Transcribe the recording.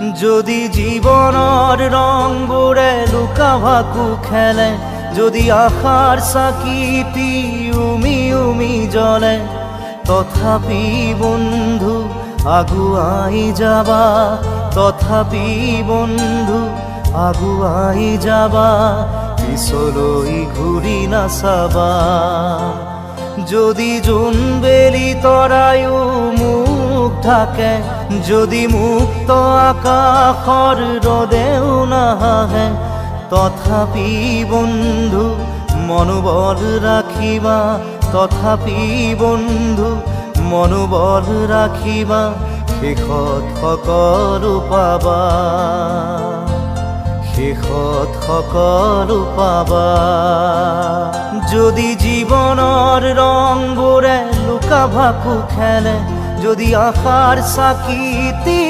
যদি জীবনৰ ৰংবোৰে লুকা ভাকু খেলে, যদি আশাৰ চাকিটি উমি উমি জ্বলে, তথাপি বন্ধু আগুৱাই যাবা, তথাপি বন্ধু আগুৱাই যাবা, পিছলৈ ঘূৰি নাচাবা। যদি জোনবেলি তৰায়ো মুখ ঢাকে, যদি মুক্ত আকাশৰ ৰদেও নাহাহে, তথাপি বন্ধু মনোবল ৰাখিবা, তথাপি বন্ধু মনোবল ৰাখিবা, শেষত সকলো পাবা, শেষত সকলো পাবা। যদি জীৱনৰ ৰংবোৰে লুকা ভাকু খেলে, যদি আশাৰ চাকিটি